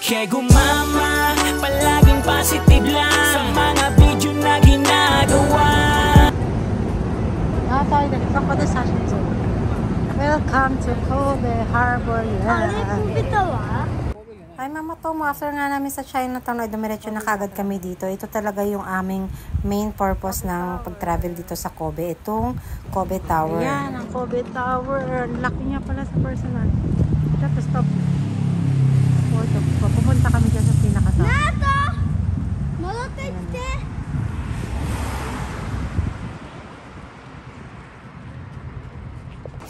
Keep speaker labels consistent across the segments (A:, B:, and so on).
A: Kaya gumama, palaging positive lang sa mga video na ginagawa.
B: Welcome to Kobe Harbor. Ay Mama Tomo, after nga namin sa Chinatown ay dumiretso na kagad kami dito. Ito talaga yung aming main purpose ng pag-travel dito sa Kobe. Itong Kobe Tower. Yan, ang Kobe Tower. Laki niya pala sa personal. Tapos stop. Pupunta kami dyan sa pinaka-top. Nato! Molotete!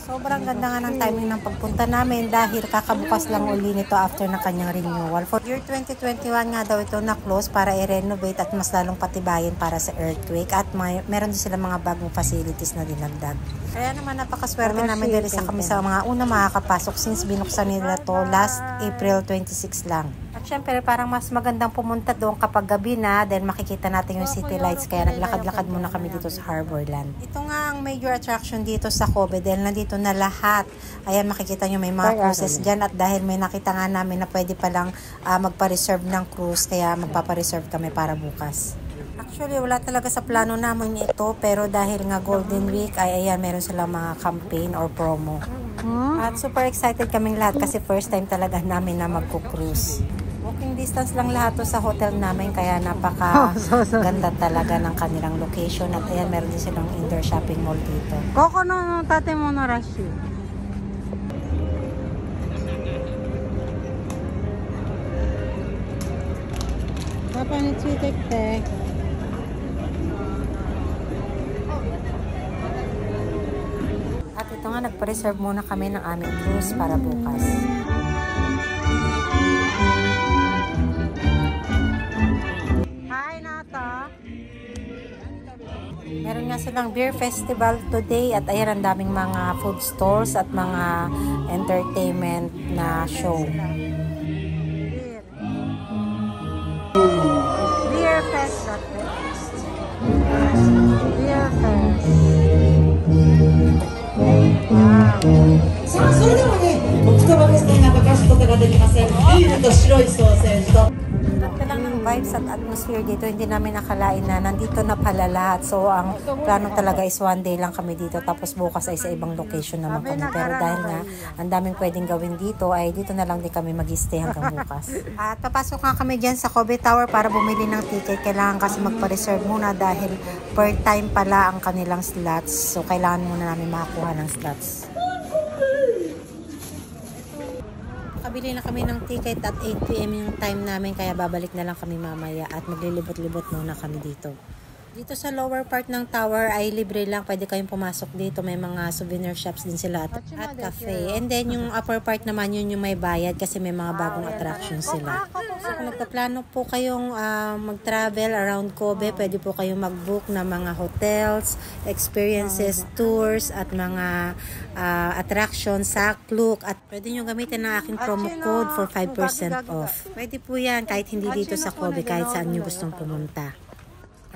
B: Sobrang ganda nga ng timing ng pagpunta namin dahil kakabukas lang uli nito after ng kanyang renewal. For year 2021 nga daw ito na-close para i-renovate at mas lalong patibayin para sa earthquake at meron din sila mga bagong facilities na dinagdag. Kaya naman napakaswerte namin dahil isa kami sa mga una makakapasok since binuksan nila to last April 26 lang. At syempre parang mas magandang pumunta doon kapag gabi na dahil makikita natin yung city lights kaya naglakad-lakad muna kami dito sa Harborland. Ito nga ang major attraction dito sa Kobe dahil nandito na lahat. Ayan makikita nyo may mga cruises dyan at dahil may nakita nga namin na pwede palang magpa-reserve ng cruise kaya magpapa-reserve kami para bukas. Actually, wala talaga sa plano namin ito pero dahil nga Golden Week ay ayan, meron silang mga campaign or promo. At super excited kaming lahat kasi first time talaga namin na magko-cruise. Walking distance lang lahat to sa hotel namin kaya napaka ganda talaga ng kanilang location at ayan, meron din silang indoor shopping mall dito. Koko no tate mo no rashi. Papa ni tsuitekte. At ito nga, nagpa-reserve muna kami ng aming cruise para bukas. Hi, Nata! Meron nga silang beer festival today at ayan ang daming mga food stores at mga entertainment na show. Beer fest. Beer fest.
C: さあ、それではね、奥多摩ですね、なんか出すことができません。ビールと白いソーセージと。
B: Ganda lang ng vibes at atmosphere dito. Hindi namin nakalain na nandito na pala lahat. So, ang plano talaga is one day lang kami dito. Tapos bukas ay sa ibang location naman kami. Pero dahil nga, ang daming pwedeng gawin dito, ay dito na lang din kami mag-stay hanggang bukas. At papasok nga kami dyan sa Kobe Tower para bumili ng ticket. Kailangan kasi magpa-reserve muna dahil per time pala ang kanilang slots. So, kailangan muna namin makakuha ng slots. Nakabili na kami ng ticket at 8 PM yung time namin kaya babalik na lang kami mamaya at maglilibot-libot muna kami dito. Dito sa lower part ng tower ay libre lang. Pwede kayong pumasok dito. May mga souvenir shops din sila at cafe. And then yung upper part naman yun yung may bayad kasi may mga bagong attractions sila. So kung nagpaplano po kayong mag-travel around Kobe, pwede po kayong mag-book ng mga hotels, experiences, tours at mga attractions, Sakluk at pwede nyo gamitin ang aking promo code for 5% off. Pwede po yan kahit hindi dito sa Kobe, kahit saan nyo gustong pumunta.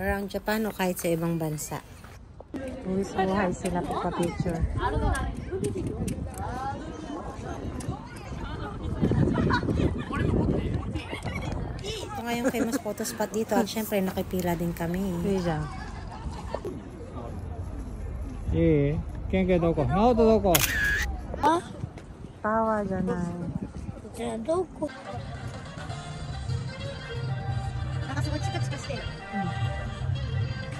B: Around Japan o kahit sa ibang bansa. Buhay sila pagpa-picture. Ito nga yung famous photo spot dito at syempre nakipila din kami.
D: Eh, Kenke doko? Naoto doko?
B: Ah? Tawa janai.
E: Doko? なんかすごいチカチカしてる。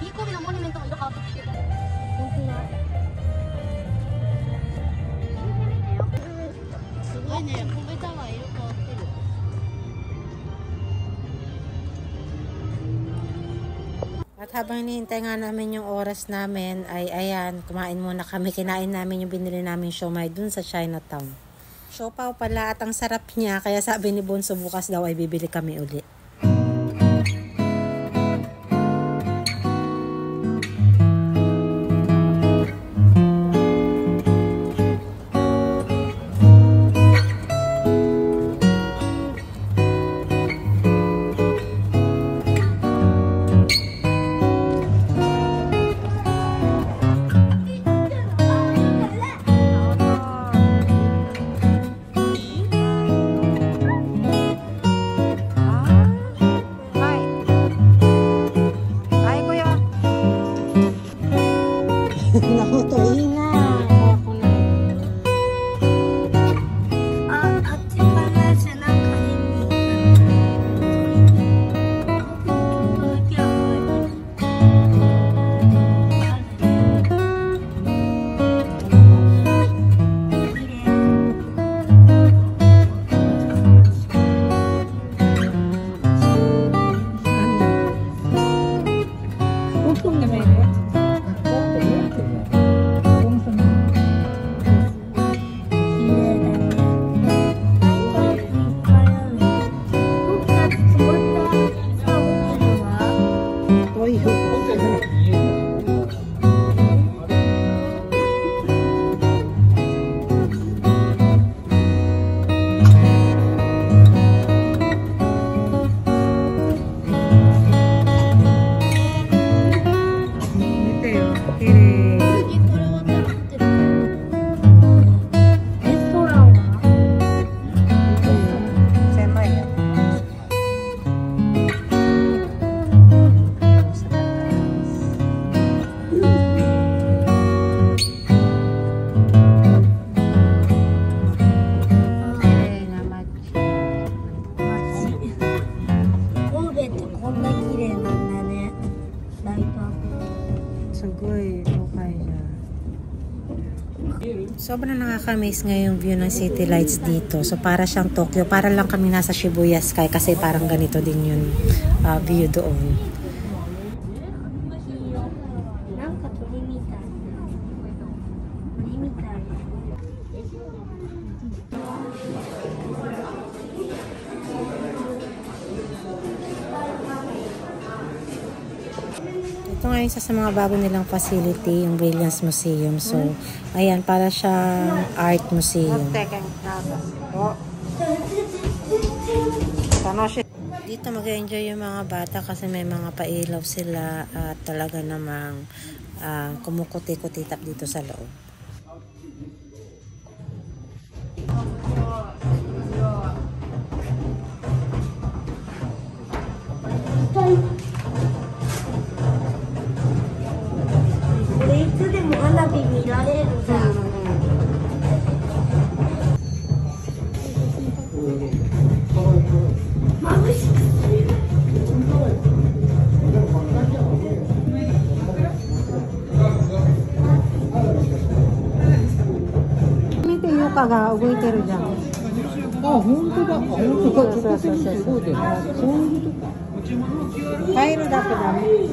E: いい神戸のモニュメントも色変わってきてる。本当だ。すごいね、神戸タワー色変わってる。
B: At habang hinihintay nga namin yung oras namin, ay ayan, kumain muna kami. Kinain namin yung binili namin siomai dun sa Chinatown. Siopaw pala at ang sarap niya, kaya sabi ni Bonso bukas daw ay bibili kami uli. 京都いいな。
E: あっちから背中に
B: Sobrang nakaka-amaze nga yung view ng city lights dito. So para siyang Tokyo. Para lang kami nasa Shibuya Sky kasi parang ganito din yung view doon. Ito nga isa sa mga bago nilang facility, yung Brilliance Museum. So, ayan, para siyang art museum. Dito mag-enjoy yung mga bata kasi may mga pailaw sila at talaga namang kumukuti-kutitap dito sa loob. Ga 動いてるじゃん。あ、本当だ。本当だ。そうそうそう。そういうとこ。入るだけだね。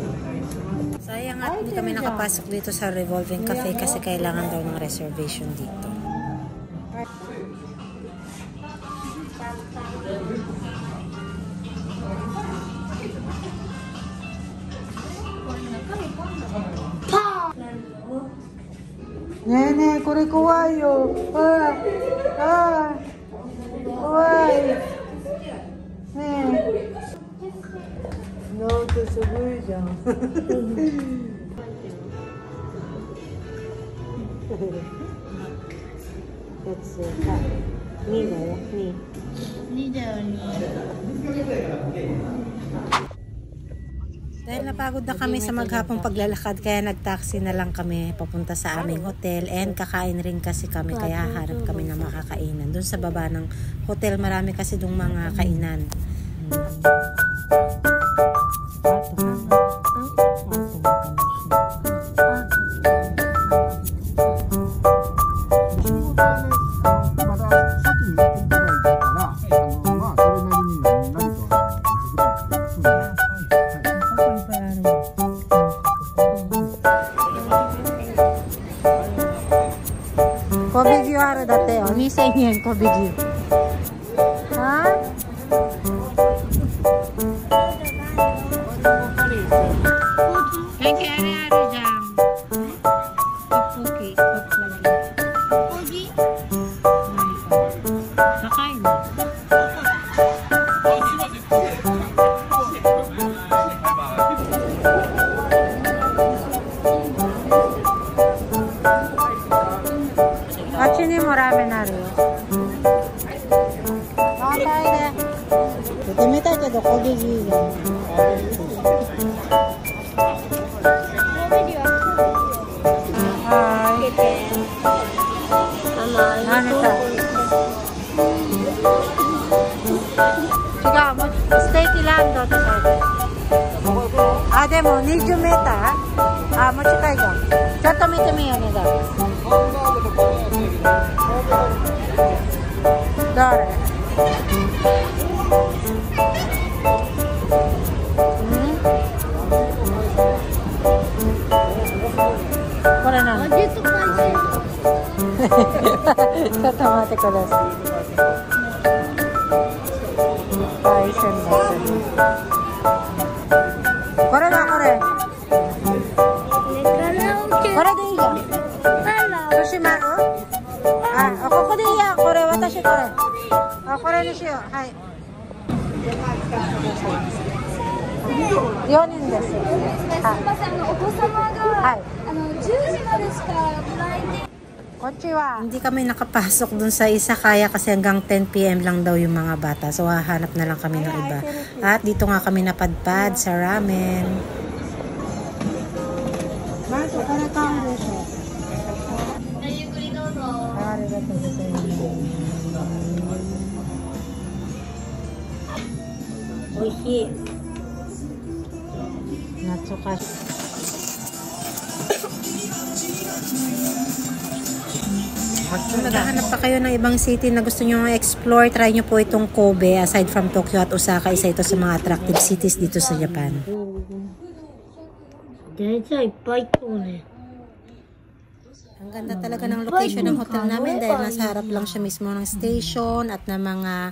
B: Sayang at hindi kami nakapasok dito sa Revolving Cafe kasi kailangan daw ng reservation dito. Nene, これ怖いよ。ああ、怖い。ねえ。なんてすごいじゃん。2だよ、2。2だよ、2。Dahil napagod na kami sa maghapong paglalakad kaya nag-taxi na lang kami papunta sa aming hotel and kakain rin kasi kami kaya harap kami ng makakainan. Doon sa baba ng hotel marami kasi doon mga kainan. Kobigyo haro dati, 2,000 yen kobigyo. Ha? Thank you, ari-ari dyan. Tteokbokki, tteokbokki. Nakain. Achi ni mo ramen aru yo. Kantai de. Demetai kedo kobigi ga. Ah. ニジュメーター持ち帰りちょっと見てみようね。どれこれなの？ちょっと待ってください。海鮮です。これだこれ。これでいいよ。寿司マグ？あ、ここでいいや。これ私これ。あ、これにしよう。はい。4人です。
E: お子様が、
B: はい。
E: 10時までしか来店。
B: こんにちは. Hindi kami nakapasok dun sa Izakaya kasi hanggang 10 PM lang daw yung mga bata. So hahanap na lang kami ng iba. At dito nga kami napadpad sa ramen. Mato, para kang reso. Arigatou gozaimasu. Oishii. Natsukashi. Kung naghahanap pa kayo ng ibang city na gusto nyo explore, try nyo po itong Kobe. Aside from Tokyo at Osaka, isa ito sa mga attractive cities dito sa Japan. Ang ganda talaga ng location ng hotel namin dahil nasa harap lang siya mismo ng station at ng mga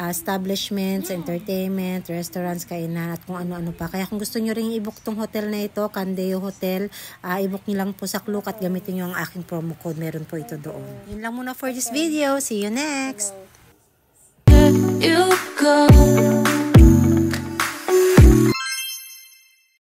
B: establishments, entertainment, restaurants, kainan at kung ano-ano pa. Kaya kung gusto nyo rin i-book tong hotel na ito, Kandeyo Hotel, i-book nyo lang po sa Klook at gamitin nyo ang aking promo code. Meron po ito doon. Yun lang muna for this video. See you next!
A: You go.